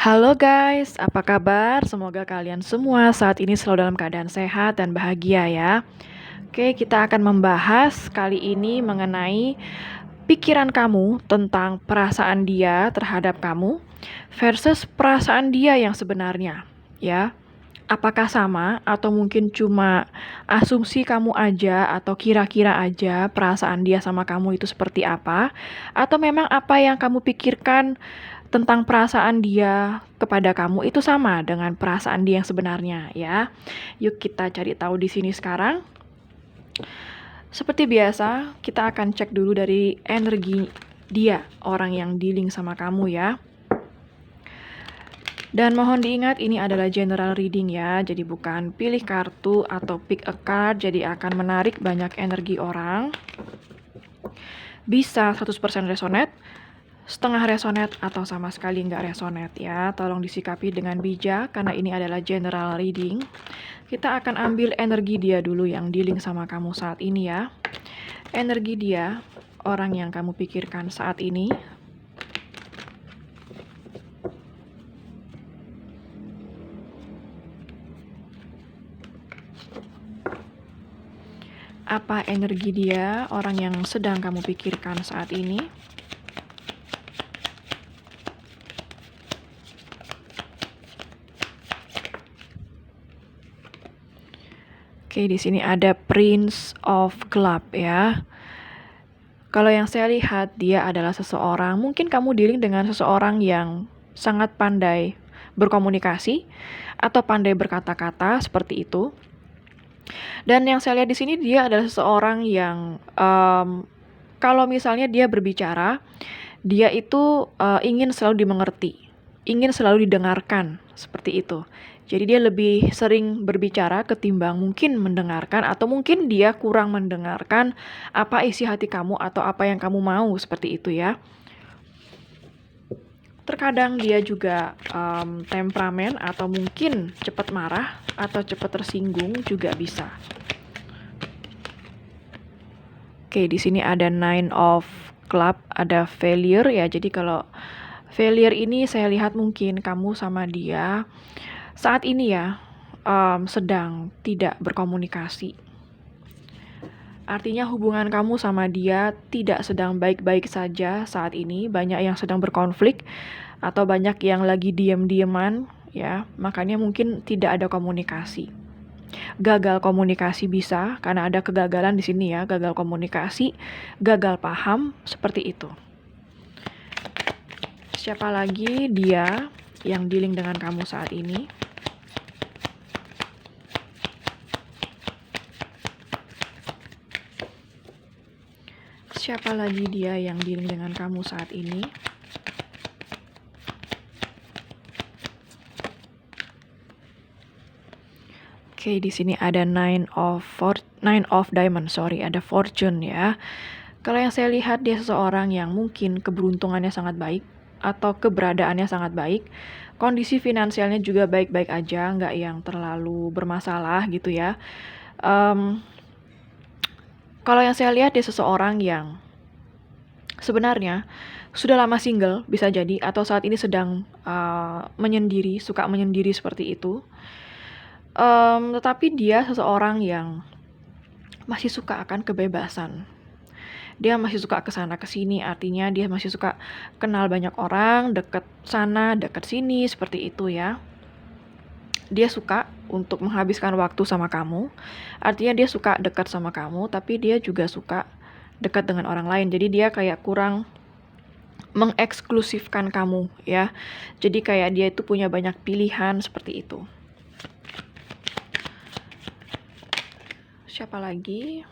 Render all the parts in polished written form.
Halo guys, apa kabar? Semoga kalian semua saat ini selalu dalam keadaan sehat dan bahagia ya. Oke, kita akan membahas kali ini mengenai pikiran kamu tentang perasaan dia terhadap kamu versus perasaan dia yang sebenarnya, ya. Apakah sama atau mungkin cuma asumsi kamu aja atau kira-kira aja perasaan dia sama kamu itu seperti apa? Atau memang apa yang kamu pikirkan tentang perasaan dia kepada kamu itu sama dengan perasaan dia yang sebenarnya ya. Yuk kita cari tahu di sini sekarang. Seperti biasa, kita akan cek dulu dari energi dia, orang yang dealing sama kamu ya. Dan mohon diingat ini adalah general reading ya, jadi bukan pilih kartu atau pick a card, jadi akan menarik banyak energi orang. Bisa 100% resonate, setengah resonate, atau sama sekali nggak resonate ya. Tolong disikapi dengan bijak karena ini adalah general reading. Kita akan ambil energi dia dulu yang dealing sama kamu saat ini ya. Energi dia, orang yang kamu pikirkan saat ini. Apa energi dia, orang yang sedang kamu pikirkan saat ini? Oke, di sini ada Prince of Club ya. Kalau yang saya lihat, dia adalah seseorang, mungkin kamu dealing dengan seseorang yang sangat pandai berkomunikasi atau pandai berkata-kata seperti itu. Dan yang saya lihat di sini dia adalah seseorang yang kalau misalnya dia berbicara, dia itu ingin selalu dimengerti, ingin selalu didengarkan, seperti itu. Jadi dia lebih sering berbicara ketimbang mungkin mendengarkan, atau mungkin dia kurang mendengarkan apa isi hati kamu atau apa yang kamu mau, seperti itu ya. Terkadang dia juga temperamen atau mungkin cepat marah atau cepat tersinggung juga bisa. Oke, di sini ada Nine of Club, ada failure ya. Jadi kalau failure ini saya lihat mungkin kamu sama dia saat ini ya sedang tidak berkomunikasi. Artinya hubungan kamu sama dia tidak sedang baik-baik saja saat ini, banyak yang sedang berkonflik atau banyak yang lagi diam-diaman ya, makanya mungkin tidak ada komunikasi. Gagal komunikasi bisa karena ada kegagalan di sini ya, gagal komunikasi, gagal paham, seperti itu. Siapa lagi dia yang dealing dengan kamu saat ini? Siapa lagi dia yang dealing dengan kamu saat ini? Oke, di sini ada Nine of Diamond, ada fortune ya. Kalau yang saya lihat dia seseorang yang mungkin keberuntungannya sangat baik atau keberadaannya sangat baik, kondisi finansialnya juga baik-baik aja, nggak yang terlalu bermasalah gitu ya. Kalau yang saya lihat dia seseorang yang sebenarnya sudah lama single bisa jadi, atau saat ini sedang menyendiri, suka menyendiri seperti itu. Tetapi dia seseorang yang masih suka akan kebebasan. Dia masih suka kesana kesini, artinya dia masih suka kenal banyak orang, deket sana, deket sini, seperti itu ya. Dia suka untuk menghabiskan waktu sama kamu, artinya dia suka dekat sama kamu, tapi dia juga suka dekat dengan orang lain. Jadi dia kayak kurang mengeksklusifkan kamu ya. Jadi kayak dia itu punya banyak pilihan seperti itu. Siapa lagi?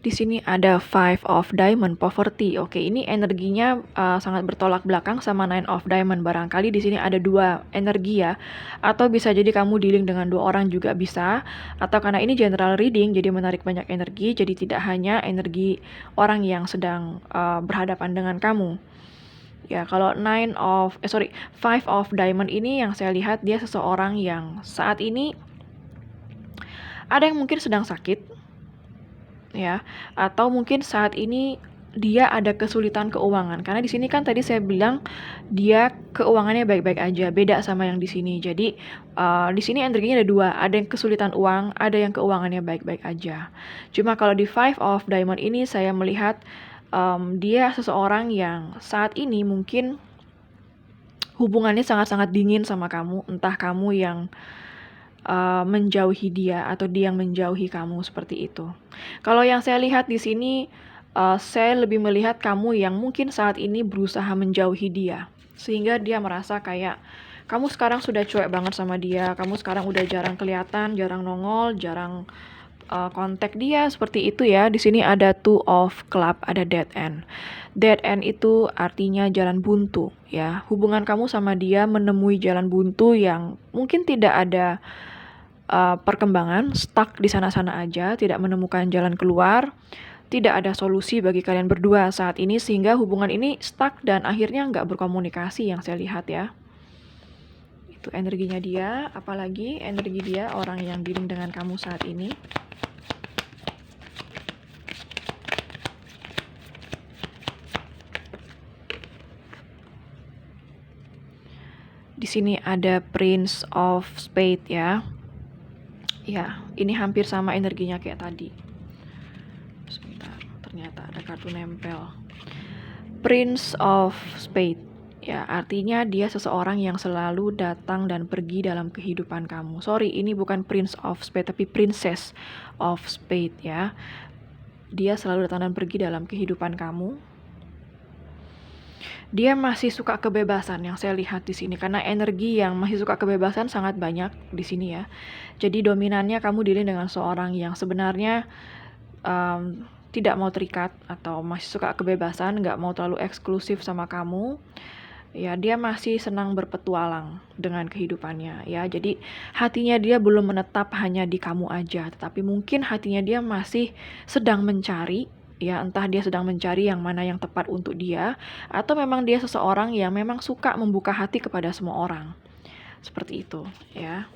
Di sini ada Five of Diamond, poverty. Oke, ini energinya sangat bertolak belakang sama Nine of Diamond. Barangkali di sini ada dua energi ya. Atau bisa jadi kamu dealing dengan dua orang juga bisa. Atau karena ini general reading, jadi menarik banyak energi. Jadi tidak hanya energi orang yang sedang berhadapan dengan kamu. Ya, kalau Five of Diamond ini yang saya lihat dia seseorang yang saat ini ada yang mungkin sedang sakit ya, atau mungkin saat ini dia ada kesulitan keuangan. Karena di sini kan tadi saya bilang dia keuangannya baik-baik aja, beda sama yang di sini. Jadi di sini energinya ada dua, ada yang kesulitan uang, ada yang keuangannya baik-baik aja. Cuma kalau di Five of Diamond ini saya melihat dia seseorang yang saat ini mungkin hubungannya sangat-sangat dingin sama kamu, entah kamu yang menjauhi dia atau dia yang menjauhi kamu, seperti itu. Kalau yang saya lihat di sini, saya lebih melihat kamu yang mungkin saat ini berusaha menjauhi dia, sehingga dia merasa kayak kamu sekarang sudah cuek banget sama dia, kamu sekarang udah jarang kelihatan, jarang nongol, jarang kontak dia, seperti itu ya. Di sini ada Two of Club, ada dead end. Dead end itu artinya jalan buntu ya. Hubungan kamu sama dia menemui jalan buntu yang mungkin tidak ada perkembangan, stuck di sana-sana aja, tidak menemukan jalan keluar, tidak ada solusi bagi kalian berdua saat ini, sehingga hubungan ini stuck dan akhirnya nggak berkomunikasi yang saya lihat ya. Itu energinya dia, apalagi energi dia orang yang dealing dengan kamu saat ini. Di sini ada Prince of Spade ya. Ya, ini hampir sama energinya kayak tadi. Sebentar, ternyata ada kartu nempel. Prince of Spade. Ya, artinya dia seseorang yang selalu datang dan pergi dalam kehidupan kamu. Sorry, ini bukan Prince of Spade, tapi Princess of Spade ya. Dia selalu datang dan pergi dalam kehidupan kamu. Dia masih suka kebebasan yang saya lihat di sini, karena energi yang masih suka kebebasan sangat banyak di sini ya. Jadi dominannya kamu dealing dengan seorang yang sebenarnya tidak mau terikat atau masih suka kebebasan, nggak mau terlalu eksklusif sama kamu. Ya, dia masih senang berpetualang dengan kehidupannya ya. Jadi hatinya dia belum menetap hanya di kamu aja, tetapi mungkin hatinya dia masih sedang mencari ya, entah dia sedang mencari yang mana yang tepat untuk dia, atau memang dia seseorang yang memang suka membuka hati kepada semua orang. Seperti itu ya.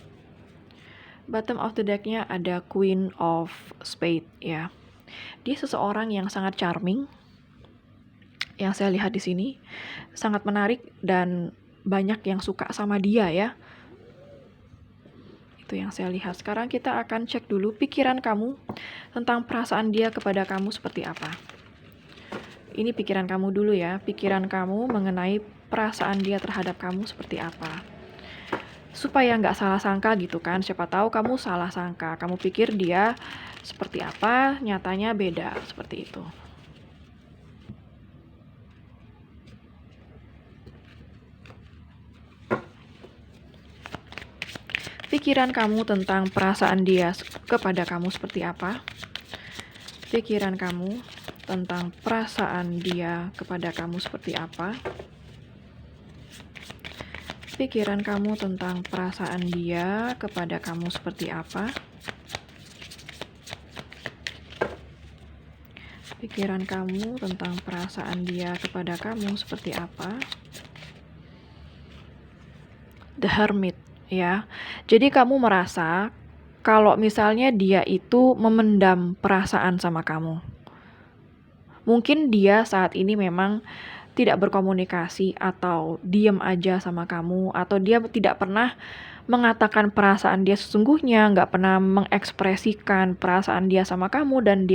Bottom of the deck-nya ada Queen of Spade ya. Dia seseorang yang sangat charming. Yang saya lihat di sini sangat menarik dan banyak yang suka sama dia ya. Itu yang saya lihat. Sekarang kita akan cek dulu pikiran kamu tentang perasaan dia kepada kamu seperti apa. Ini pikiran kamu dulu ya. Pikiran kamu mengenai perasaan dia terhadap kamu seperti apa. Supaya nggak salah sangka gitu kan. Siapa tahu kamu salah sangka. Kamu pikir dia seperti apa, nyatanya beda. Seperti itu. Pikiran kamu tentang perasaan dia kepada kamu seperti apa? Pikiran kamu tentang perasaan dia kepada kamu seperti apa? Pikiran kamu tentang perasaan dia kepada kamu seperti apa? Pikiran kamu tentang perasaan dia kepada kamu seperti apa? The Hermit ya. Jadi kamu merasa kalau misalnya dia itu memendam perasaan sama kamu. Mungkin dia saat ini memang tidak berkomunikasi atau diam aja sama kamu, atau dia tidak pernah mengatakan perasaan dia sesungguhnya, nggak pernah mengekspresikan perasaan dia sama kamu, dan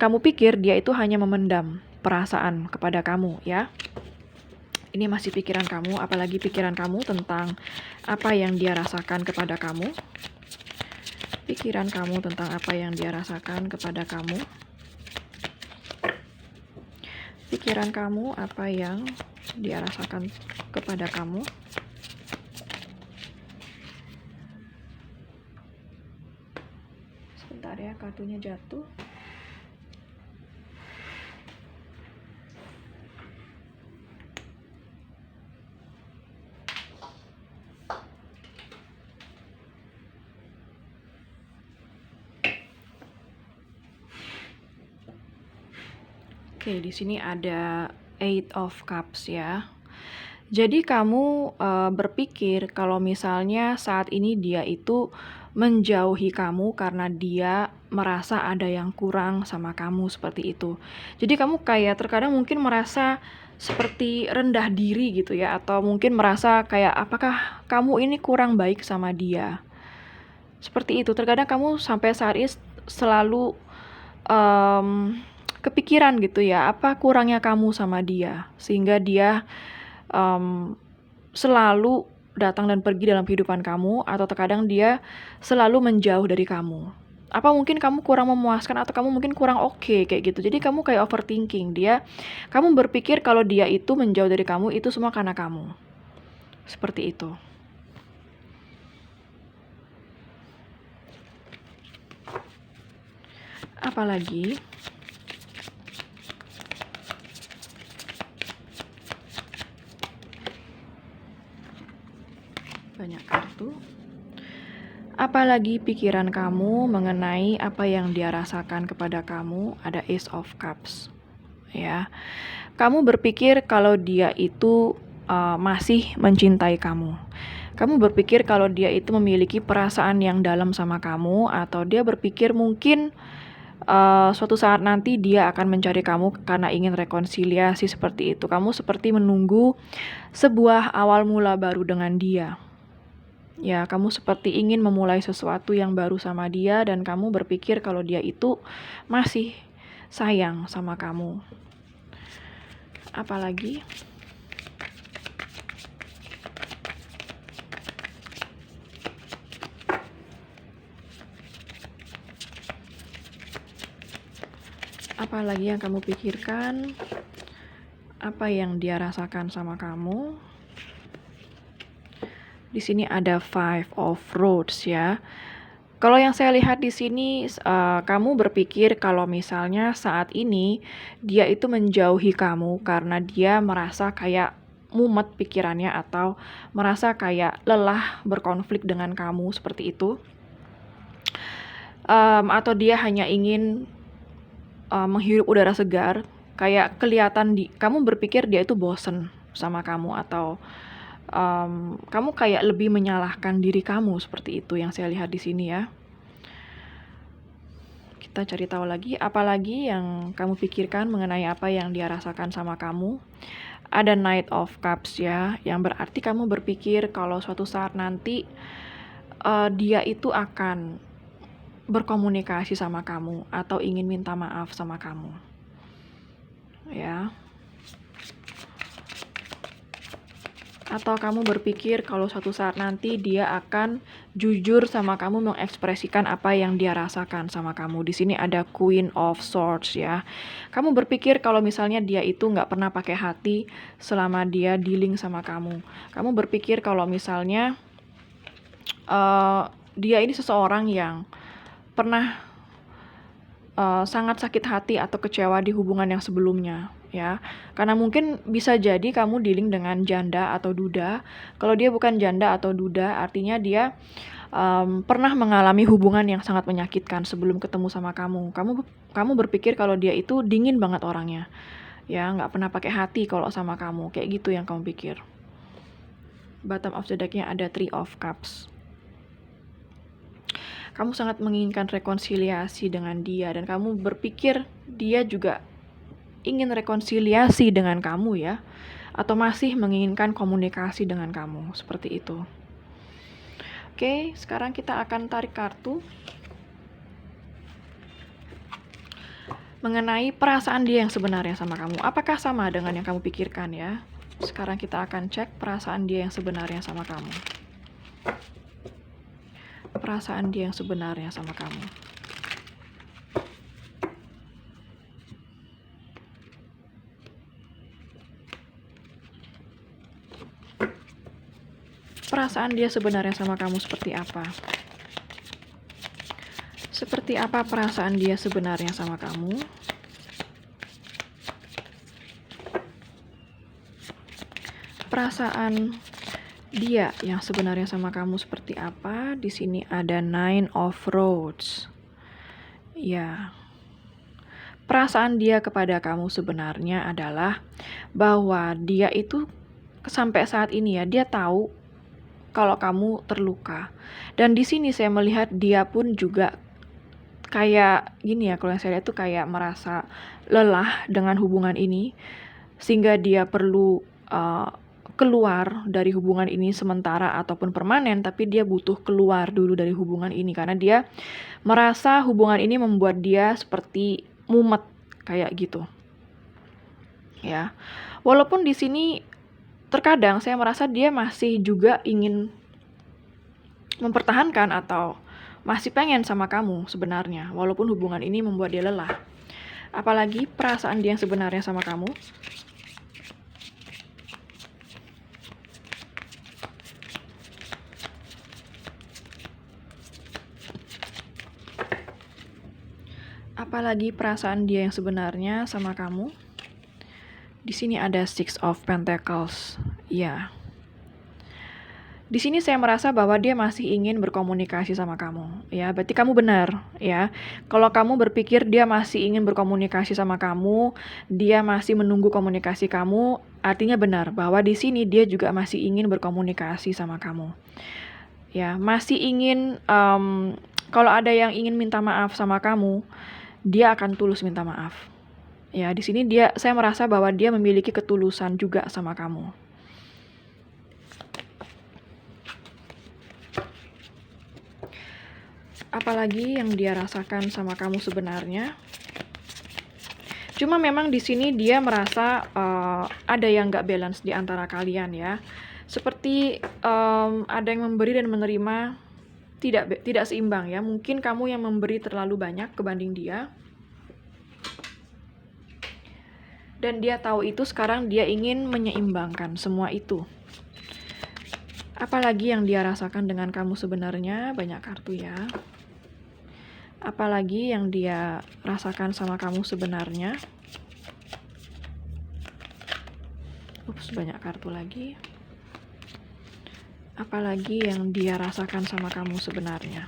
kamu pikir dia itu hanya memendam perasaan kepada kamu ya. Ini masih pikiran kamu, apalagi pikiran kamu tentang apa yang dia rasakan kepada kamu. Pikiran kamu tentang apa yang dia rasakan kepada kamu. Pikiran kamu apa yang dia rasakan kepada kamu. Sebentar ya, kartunya jatuh. Oke, di sini ada Eight of Cups ya. Jadi kamu berpikir kalau misalnya saat ini dia itu menjauhi kamu karena dia merasa ada yang kurang sama kamu, seperti itu. Jadi kamu kayak terkadang mungkin merasa seperti rendah diri gitu ya, atau mungkin merasa kayak apakah kamu ini kurang baik sama dia. Seperti itu. Terkadang kamu sampai saat ini selalu um, kepikiran gitu ya, apa kurangnya kamu sama dia sehingga dia um, selalu datang dan pergi dalam kehidupan kamu, atau terkadang dia selalu menjauh dari kamu. Apa mungkin kamu kurang memuaskan, atau kamu mungkin kurang oke kayak gitu. Jadi kamu kayak overthinking dia. Kamu berpikir kalau dia itu menjauh dari kamu itu semua karena kamu. Seperti itu. Apalagi banyak kartu. Apalagi pikiran kamu mengenai apa yang dia rasakan kepada kamu, ada Ace of Cups. Ya. Kamu berpikir kalau dia itu masih mencintai kamu. Kamu berpikir kalau dia itu memiliki perasaan yang dalam sama kamu, atau dia berpikir mungkin suatu saat nanti dia akan mencari kamu karena ingin rekonsiliasi, seperti itu. Kamu seperti menunggu sebuah awal mula baru dengan dia. Ya, kamu seperti ingin memulai sesuatu yang baru sama dia, dan kamu berpikir kalau dia itu masih sayang sama kamu. Apalagi yang kamu pikirkan, apa yang dia rasakan sama kamu. Di sini ada Five of Roads ya. Kalau yang saya lihat di sini, kamu berpikir kalau misalnya saat ini dia itu menjauhi kamu karena dia merasa kayak mumet pikirannya, atau merasa kayak lelah berkonflik dengan kamu, seperti itu. Atau dia hanya ingin menghirup udara segar, kayak kelihatan kamu berpikir dia itu bosen sama kamu, atau kamu kayak lebih menyalahkan diri kamu, seperti itu yang saya lihat di sini ya. Kita cari tahu lagi, apalagi yang kamu pikirkan mengenai apa yang dia rasakan sama kamu. Ada Knight of Cups ya, yang berarti kamu berpikir kalau suatu saat nanti dia itu akan berkomunikasi sama kamu, atau ingin minta maaf sama kamu. Ya. Atau kamu berpikir kalau suatu saat nanti dia akan jujur sama kamu, mengekspresikan apa yang dia rasakan sama kamu. Di sini ada Queen of Swords ya. Kamu berpikir kalau misalnya dia itu nggak pernah pakai hati selama dia dealing sama kamu. Kamu berpikir kalau misalnya dia ini seseorang yang pernah sangat sakit hati atau kecewa di hubungan yang sebelumnya ya. Karena mungkin bisa jadi kamu dealing dengan janda atau duda. Kalau dia bukan janda atau duda, artinya dia pernah mengalami hubungan yang sangat menyakitkan sebelum ketemu sama kamu. Kamu berpikir kalau dia itu dingin banget orangnya, ya, nggak pernah pakai hati kalau sama kamu, kayak gitu yang kamu pikir. Bottom of the deck-nya ada Three of Cups. Kamu sangat menginginkan rekonsiliasi dengan dia, dan kamu berpikir dia juga ingin rekonsiliasi dengan kamu ya, atau masih menginginkan komunikasi dengan kamu, seperti itu. Oke, sekarang kita akan tarik kartu mengenai perasaan dia yang sebenarnya sama kamu. Apakah sama dengan yang kamu pikirkan ya? Sekarang kita akan cek perasaan dia yang sebenarnya sama kamu. Perasaan dia yang sebenarnya sama kamu. Perasaan dia sebenarnya sama kamu seperti apa? Seperti apa perasaan dia sebenarnya sama kamu? Perasaan dia yang sebenarnya sama kamu seperti apa? Di sini ada Nine of Roads. Ya. Perasaan dia kepada kamu sebenarnya adalah bahwa dia itu sampai saat ini ya, dia tahu kalau kamu terluka. Dan di sini saya melihat dia pun juga kayak gini ya, kalau yang saya lihat tuh kayak merasa lelah dengan hubungan ini, sehingga dia perlu keluar dari hubungan ini sementara ataupun permanen, tapi dia butuh keluar dulu dari hubungan ini karena dia merasa hubungan ini membuat dia seperti mumet kayak gitu. Ya. Walaupun di sini terkadang saya merasa dia masih juga ingin mempertahankan atau masih pengen sama kamu sebenarnya, walaupun hubungan ini membuat dia lelah. Apalagi perasaan dia yang sebenarnya sama kamu. Apalagi perasaan dia yang sebenarnya sama kamu. Di sini ada Six of Pentacles. Ya. Di sini saya merasa bahwa dia masih ingin berkomunikasi sama kamu. Ya, berarti kamu benar, ya. Kalau kamu berpikir dia masih ingin berkomunikasi sama kamu, dia masih menunggu komunikasi kamu, artinya benar bahwa di sini dia juga masih ingin berkomunikasi sama kamu. Ya, masih ingin kalau ada yang ingin minta maaf sama kamu, dia akan tulus minta maaf. Ya, di sini saya merasa bahwa dia memiliki ketulusan juga sama kamu. Apalagi yang dia rasakan sama kamu sebenarnya. Cuma memang di sini dia merasa ada yang nggak balance di antara kalian ya. Seperti ada yang memberi dan menerima tidak seimbang ya. Mungkin kamu yang memberi terlalu banyak kebanding dia. Dan dia tahu itu, sekarang dia ingin menyeimbangkan semua itu. Apalagi yang dia rasakan dengan kamu sebenarnya, banyak kartu ya. Apalagi yang dia rasakan sama kamu sebenarnya. Banyak kartu lagi. Apalagi yang dia rasakan sama kamu sebenarnya.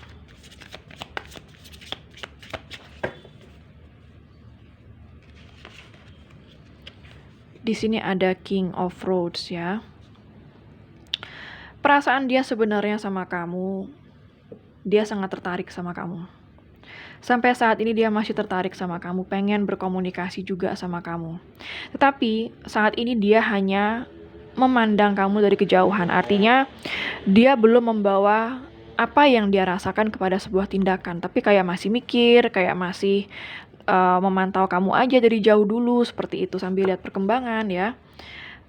Di sini ada King of Roads ya. Perasaan dia sebenarnya sama kamu, dia sangat tertarik sama kamu. Sampai saat ini dia masih tertarik sama kamu, pengen berkomunikasi juga sama kamu. Tetapi saat ini dia hanya memandang kamu dari kejauhan. Artinya dia belum membawa apa yang dia rasakan kepada sebuah tindakan. Tapi kayak masih mikir, kayak masih memantau kamu aja dari jauh dulu, seperti itu sambil lihat perkembangan ya.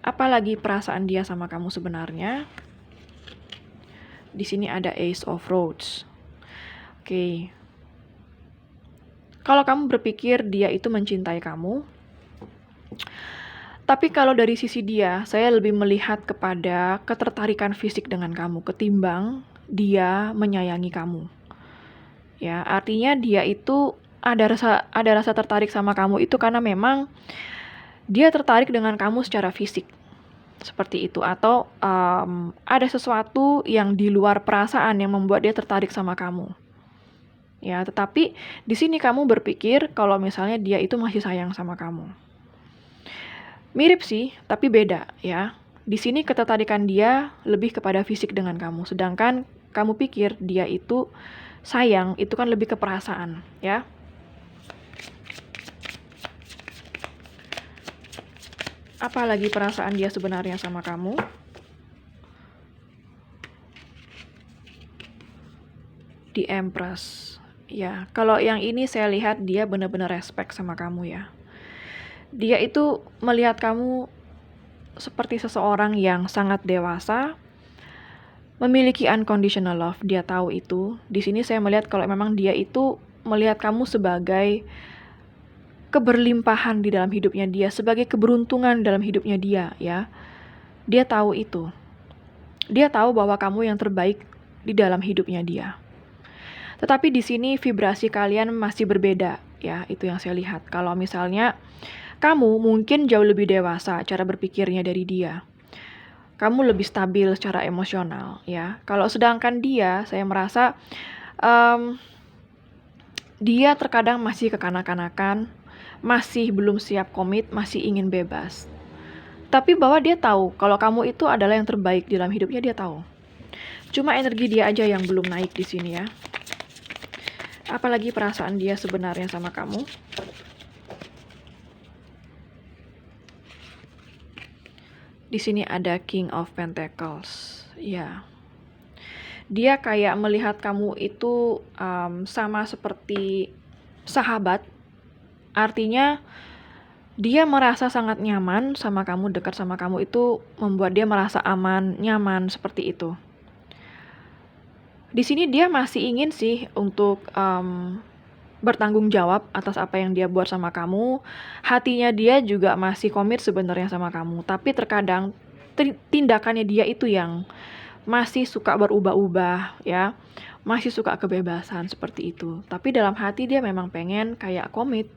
Apalagi perasaan dia sama kamu sebenarnya. Di sini ada Ace of Roads. Oke. Kalau kamu berpikir dia itu mencintai kamu, tapi kalau dari sisi dia, saya lebih melihat kepada ketertarikan fisik dengan kamu ketimbang dia menyayangi kamu. Ya, artinya dia itu ada rasa tertarik sama kamu itu karena memang dia tertarik dengan kamu secara fisik. Seperti itu, atau ada sesuatu yang di luar perasaan yang membuat dia tertarik sama kamu. Ya, tetapi di sini kamu berpikir kalau misalnya dia itu masih sayang sama kamu. Mirip sih, tapi beda ya. Di sini ketertarikan dia lebih kepada fisik dengan kamu, sedangkan kamu pikir dia itu sayang, itu kan lebih ke perasaan, ya. Apalagi perasaan dia sebenarnya sama kamu? The Empress. Ya, kalau yang ini saya lihat dia benar-benar respect sama kamu ya. Dia itu melihat kamu seperti seseorang yang sangat dewasa, memiliki unconditional love. Dia tahu itu. Di sini saya melihat kalau memang dia itu melihat kamu sebagai keberlimpahan di dalam hidupnya dia, sebagai keberuntungan dalam hidupnya dia ya. Dia tahu itu. Dia tahu bahwa kamu yang terbaik di dalam hidupnya dia. Tetapi di sini vibrasi kalian masih berbeda ya, itu yang saya lihat. Kalau misalnya kamu mungkin jauh lebih dewasa cara berpikirnya dari dia. Kamu lebih stabil secara emosional ya. Kalau sedangkan dia, saya merasa dia terkadang masih kekanak-kanakan, masih belum siap komit, masih ingin bebas. Tapi bahwa dia tahu kalau kamu itu adalah yang terbaik di dalam hidupnya, dia tahu. Cuma energi dia aja yang belum naik di sini ya. Apalagi perasaan dia sebenarnya sama kamu. Di sini ada King of Pentacles. Ya. Dia kayak melihat kamu itu sama seperti sahabat. Artinya dia merasa sangat nyaman sama kamu, dekat sama kamu itu membuat dia merasa aman, nyaman seperti itu. Di sini dia masih ingin sih untuk bertanggung jawab atas apa yang dia buat sama kamu. Hatinya dia juga masih komit sebenarnya sama kamu, tapi terkadang tindakannya dia itu yang masih suka berubah-ubah ya. Masih suka kebebasan seperti itu. Tapi dalam hati dia memang pengen kayak komit.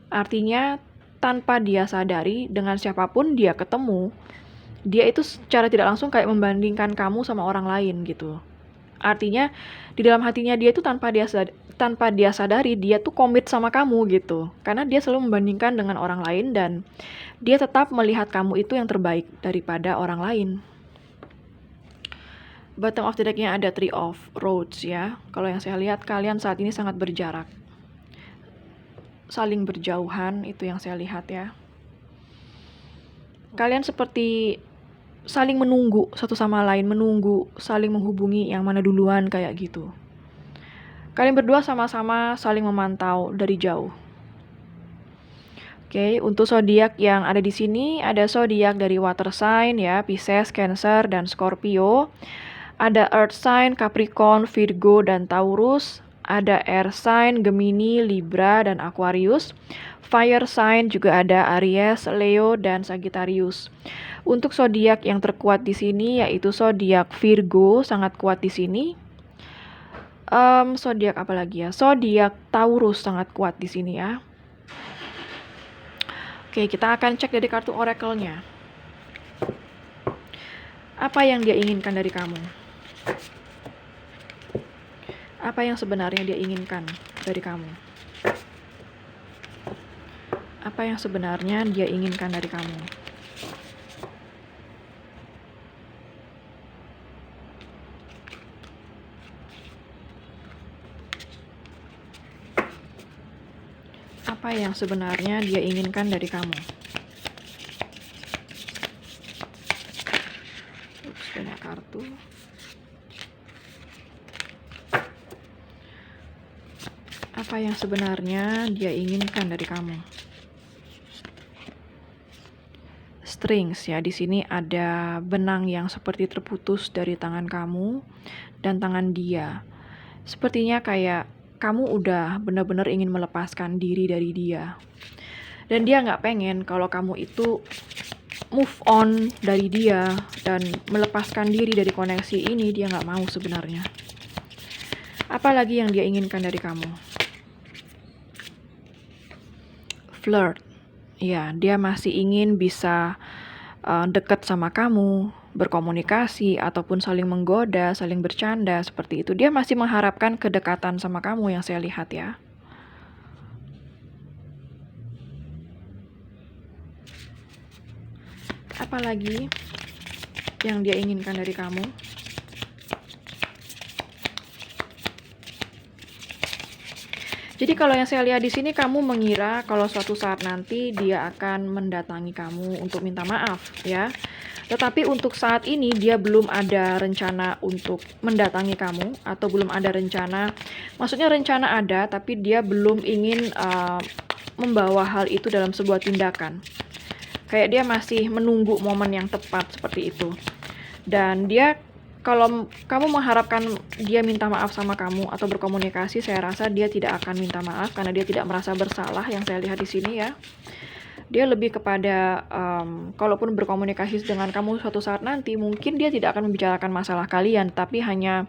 Artinya tanpa dia sadari dengan siapapun dia ketemu, dia itu secara tidak langsung kayak membandingkan kamu sama orang lain gitu. Artinya di dalam hatinya dia itu tanpa dia sadari dia tuh komit sama kamu gitu. Karena dia selalu membandingkan dengan orang lain dan dia tetap melihat kamu itu yang terbaik daripada orang lain. Bottom of the deck-nya ada Three of Roads ya. Kalau yang saya lihat kalian saat ini sangat berjarak. Saling berjauhan itu yang saya lihat ya. Kalian seperti saling menunggu satu sama lain, menunggu, saling menghubungi yang mana duluan kayak gitu. Kalian berdua sama-sama saling memantau dari jauh. Oke, untuk zodiak yang ada di sini ada zodiak dari water sign ya, Pisces, Cancer, dan Scorpio. Ada earth sign, Capricorn, Virgo, dan Taurus. Ada air sign, Gemini, Libra, dan Aquarius. Fire sign juga ada Aries, Leo, dan Sagittarius. Untuk zodiak yang terkuat di sini yaitu zodiak Virgo, sangat kuat di sini. Zodiak apa lagi ya? Zodiak Taurus sangat kuat di sini ya. Oke, kita akan cek dari kartu oracle-nya. Apa yang dia inginkan dari kamu? Apa yang sebenarnya dia inginkan dari kamu? Apa yang sebenarnya dia inginkan dari kamu? Apa yang sebenarnya dia inginkan dari kamu? Ups, banyak kartu. Apa yang sebenarnya dia inginkan dari kamu? Strings ya, di sini ada benang yang seperti terputus dari tangan kamu dan tangan dia. Sepertinya kayak kamu udah benar-benar ingin melepaskan diri dari dia. Dan dia nggak pengen kalau kamu itu move on dari dia dan melepaskan diri dari koneksi ini, dia nggak mau sebenarnya. Apalagi yang dia inginkan dari kamu? Flirt. Ya, dia masih ingin bisa dekat sama kamu, berkomunikasi, ataupun saling menggoda, saling bercanda, seperti itu. Dia masih mengharapkan kedekatan sama kamu yang saya lihat ya. Apalagi yang dia inginkan dari kamu? Jadi kalau yang saya lihat di sini, kamu mengira kalau suatu saat nanti dia akan mendatangi kamu untuk minta maaf ya. Tetapi untuk saat ini dia belum ada rencana untuk mendatangi kamu, atau belum ada rencana. Maksudnya rencana ada, tapi dia belum ingin membawa hal itu dalam sebuah tindakan. Kayak dia masih menunggu momen yang tepat seperti itu. Dan dia, kalau kamu mengharapkan dia minta maaf sama kamu atau berkomunikasi, saya rasa dia tidak akan minta maaf karena dia tidak merasa bersalah yang saya lihat di sini ya. Dia lebih kepada kalaupun berkomunikasi dengan kamu suatu saat nanti, mungkin dia tidak akan membicarakan masalah kalian, tapi hanya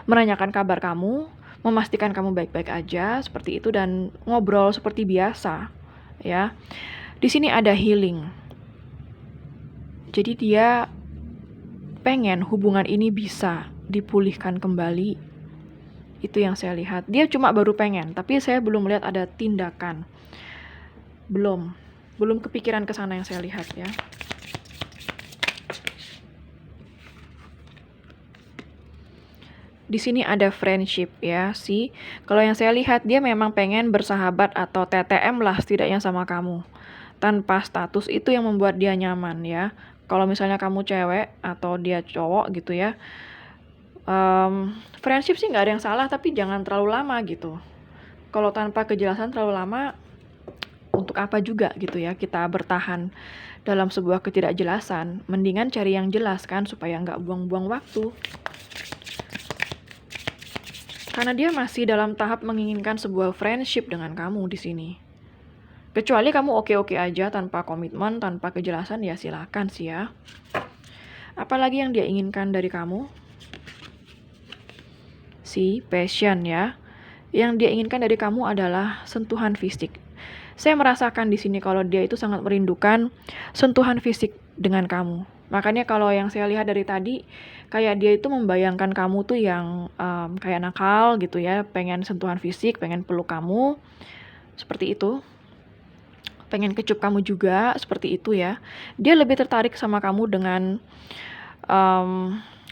menanyakan kabar kamu, memastikan kamu baik-baik aja seperti itu, dan ngobrol seperti biasa ya. Di sini ada healing. Jadi dia pengen hubungan ini bisa dipulihkan kembali. Itu yang saya lihat. Dia cuma baru pengen, tapi saya belum melihat ada tindakan. Belum kepikiran ke sana yang saya lihat ya. Di sini ada friendship ya, sih. Kalau yang saya lihat dia memang pengen bersahabat atau TTM lah setidaknya sama kamu. Tanpa status itu yang membuat dia nyaman ya. Kalau misalnya kamu cewek atau dia cowok gitu ya, friendship sih nggak ada yang salah, tapi jangan terlalu lama gitu. Kalau tanpa kejelasan terlalu lama, untuk apa juga gitu ya kita bertahan dalam sebuah ketidakjelasan. Mendingan cari yang jelas kan, supaya nggak buang-buang waktu. Karena dia masih dalam tahap menginginkan sebuah friendship dengan kamu di sini. Kecuali kamu oke-oke aja tanpa komitmen, tanpa kejelasan, ya silakan sih ya. Apalagi yang dia inginkan dari kamu? Si passion ya. Yang dia inginkan dari kamu adalah sentuhan fisik. Saya merasakan di sini kalau dia itu sangat merindukan sentuhan fisik dengan kamu. Makanya kalau yang saya lihat dari tadi, kayak dia itu membayangkan kamu tuh yang kayak nakal gitu ya, pengen sentuhan fisik, pengen peluk kamu, seperti itu. Pengen kecup kamu juga, seperti itu ya. Dia lebih tertarik sama kamu dengan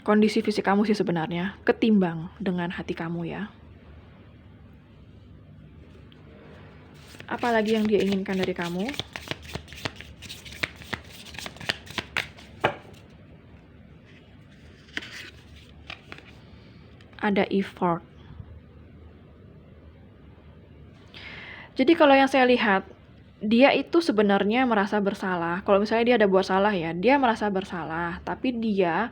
kondisi fisik kamu sih sebenarnya, ketimbang dengan hati kamu ya. Apalagi yang dia inginkan dari kamu? Ada effort. Jadi kalau yang saya lihat, dia itu sebenarnya merasa bersalah. Kalau misalnya dia ada buat salah ya, dia merasa bersalah, tapi dia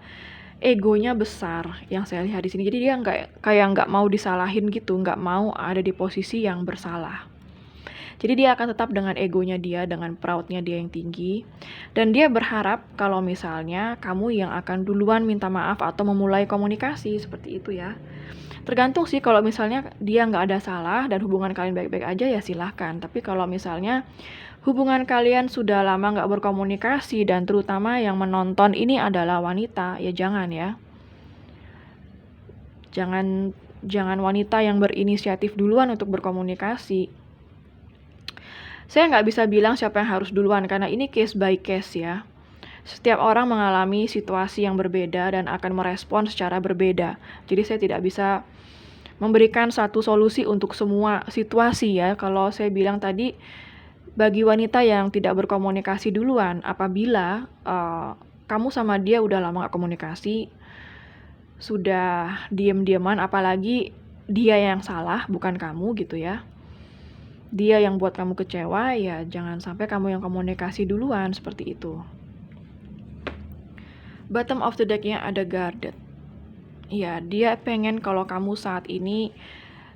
egonya besar yang saya lihat di sini. Jadi dia nggak mau disalahin gitu, nggak mau ada di posisi yang bersalah. Jadi dia akan tetap dengan egonya dia, dengan proudnya dia yang tinggi. Dan dia berharap kalau misalnya kamu yang akan duluan minta maaf atau memulai komunikasi, seperti itu ya. Tergantung sih, kalau misalnya dia nggak ada salah dan hubungan kalian baik-baik aja ya silahkan. Tapi kalau misalnya hubungan kalian sudah lama nggak berkomunikasi dan terutama yang menonton ini adalah wanita, ya jangan ya. Jangan wanita yang berinisiatif duluan untuk berkomunikasi. Saya nggak bisa bilang siapa yang harus duluan, karena ini case by case ya. Setiap orang mengalami situasi yang berbeda dan akan merespon secara berbeda. Jadi saya tidak bisa memberikan satu solusi untuk semua situasi ya. Kalau saya bilang tadi, bagi wanita yang tidak berkomunikasi duluan, apabila kamu sama dia udah lama gak komunikasi, sudah diem-dieman, apalagi dia yang salah, bukan kamu gitu ya. Dia yang buat kamu kecewa, ya jangan sampai kamu yang komunikasi duluan, seperti itu. Bottom of the deck-nya ada guarded. Ya, dia pengen kalau kamu saat ini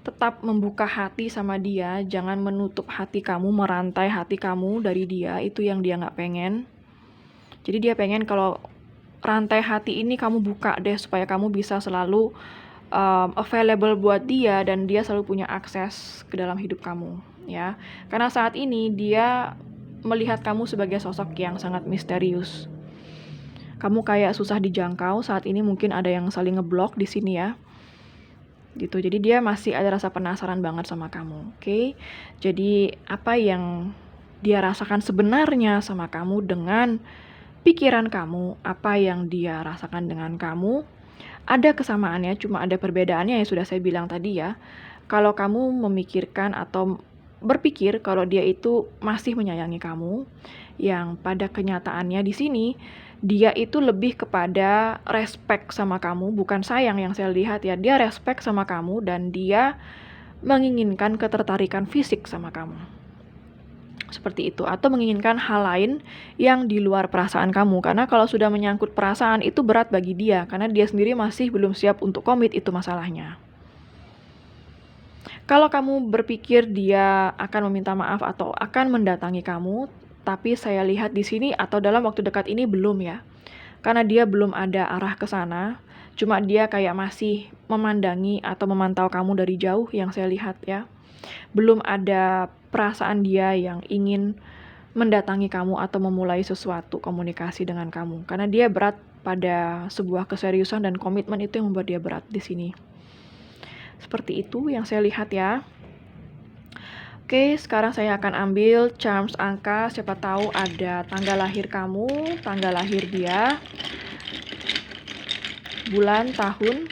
tetap membuka hati sama dia, jangan menutup hati kamu, merantai hati kamu dari dia, itu yang dia nggak pengen. Jadi dia pengen kalau rantai hati ini kamu buka deh, supaya kamu bisa selalu available buat dia dan dia selalu punya akses ke dalam hidup kamu ya. Karena saat ini dia melihat kamu sebagai sosok yang sangat misterius. Kamu kayak susah dijangkau saat ini, mungkin ada yang saling ngeblok di sini ya. Gitu. Jadi dia masih ada rasa penasaran banget sama kamu. Oke. Jadi apa yang dia rasakan sebenarnya sama kamu dengan pikiran kamu, apa yang dia rasakan dengan kamu, ada kesamaannya, cuma ada perbedaannya yang sudah saya bilang tadi ya. Kalau kamu memikirkan atau berpikir kalau dia itu masih menyayangi kamu, yang pada kenyataannya di sini dia itu lebih kepada respect sama kamu, bukan sayang yang saya lihat ya. Dia respect sama kamu dan dia menginginkan ketertarikan fisik sama kamu. Seperti itu, atau menginginkan hal lain yang di luar perasaan kamu. Karena kalau sudah menyangkut perasaan itu berat bagi dia, karena dia sendiri masih belum siap untuk komit, itu masalahnya. Kalau kamu berpikir dia akan meminta maaf atau akan mendatangi kamu, tapi saya lihat di sini atau dalam waktu dekat ini belum ya. Karena dia belum ada arah ke sana, cuma dia kayak masih memandangi atau memantau kamu dari jauh yang saya lihat ya. Belum ada perasaan dia yang ingin mendatangi kamu atau memulai sesuatu komunikasi dengan kamu. Karena dia berat pada sebuah keseriusan dan komitmen, itu yang membuat dia berat di sini. Seperti itu yang saya lihat ya. Oke, sekarang saya akan ambil charms angka. Siapa tahu ada tanggal lahir kamu, tanggal lahir dia, bulan, tahun,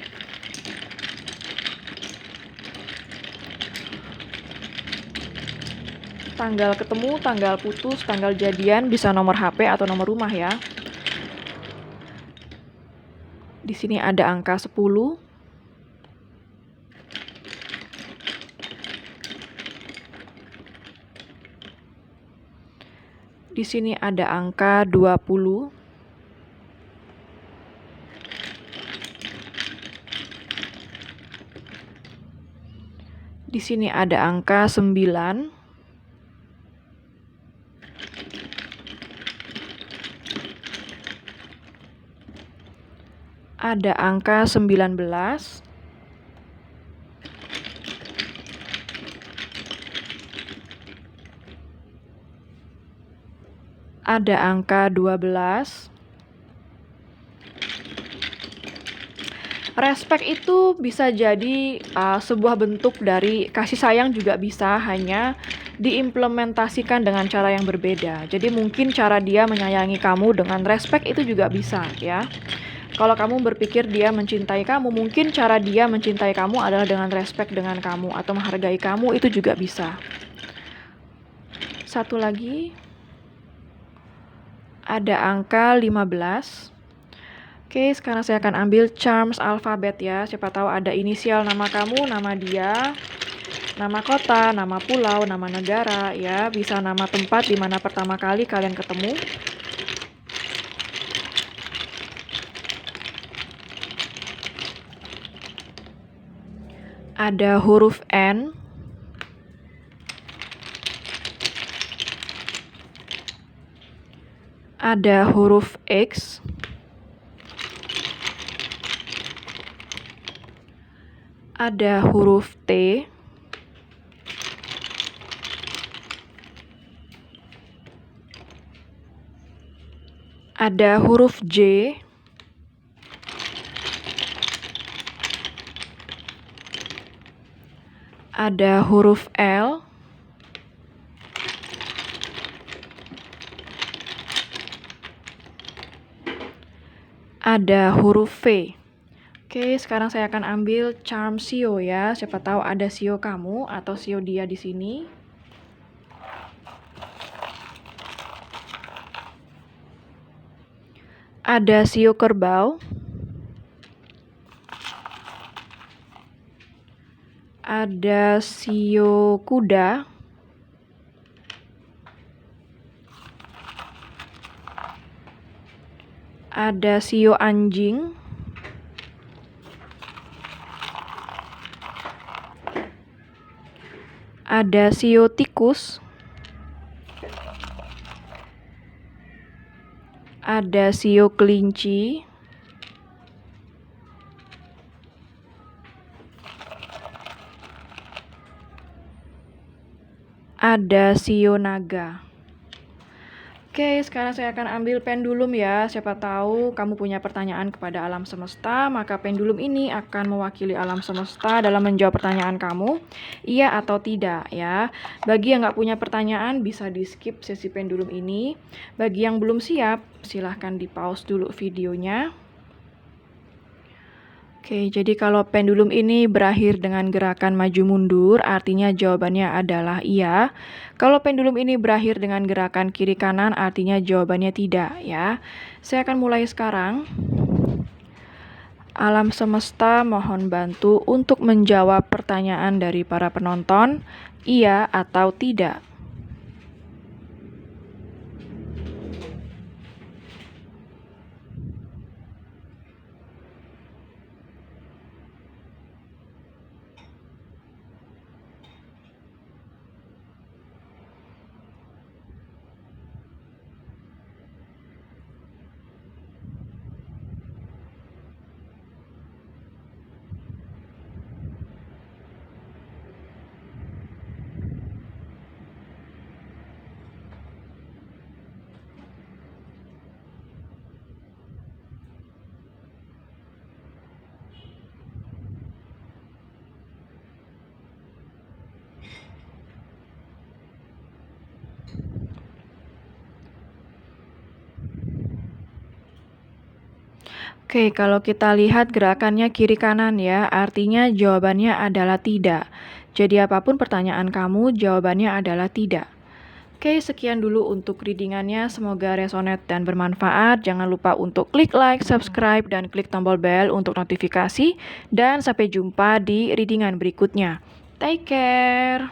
tanggal ketemu, tanggal putus, tanggal jadian, bisa nomor HP atau nomor rumah ya. Di sini ada angka 10. Di sini ada angka 20. Di sini ada angka 9. Ada angka 19. Ada angka 12. Respect itu bisa jadi sebuah bentuk dari kasih sayang, juga bisa hanya diimplementasikan dengan cara yang berbeda. Jadi mungkin cara dia menyayangi kamu dengan respect itu juga bisa ya. Kalau kamu berpikir dia mencintai kamu, mungkin cara dia mencintai kamu adalah dengan respect dengan kamu atau menghargai kamu, itu juga bisa. Satu lagi, ada angka 15. Oke, sekarang saya akan ambil charms alfabet ya. Siapa tahu ada inisial nama kamu, nama dia, nama kota, nama pulau, nama negara ya. Bisa nama tempat di mana pertama kali kalian ketemu. Ada huruf N. Ada huruf X. Ada huruf T. Ada huruf J. Ada huruf L. Ada huruf V. Oke, sekarang saya akan ambil charm sio ya. Siapa tahu ada sio kamu atau sio dia di sini. Ada sio kerbau. Ada sio kuda. Ada sio anjing. Ada sio tikus. Ada sio kelinci. Ada sio naga. Oke, sekarang saya akan ambil pendulum ya. Siapa tahu kamu punya pertanyaan kepada alam semesta, maka pendulum ini akan mewakili alam semesta dalam menjawab pertanyaan kamu, iya atau tidak ya. Bagi yang nggak punya pertanyaan, bisa di skip sesi pendulum ini. Bagi yang belum siap, silahkan di pause dulu videonya. Oke, jadi kalau pendulum ini berakhir dengan gerakan maju mundur, artinya jawabannya adalah iya. Kalau pendulum ini berakhir dengan gerakan kiri kanan, artinya jawabannya tidak ya. Saya akan mulai sekarang. Alam semesta mohon bantu untuk menjawab pertanyaan dari para penonton, iya atau tidak. Oke, kalau kita lihat gerakannya kiri kanan ya, artinya jawabannya adalah tidak. Jadi apapun pertanyaan kamu, jawabannya adalah tidak. Oke, sekian dulu untuk readingannya. Semoga resonate dan bermanfaat. Jangan lupa untuk klik like, subscribe, dan klik tombol bell untuk notifikasi. Dan sampai jumpa di readingan berikutnya. Take care.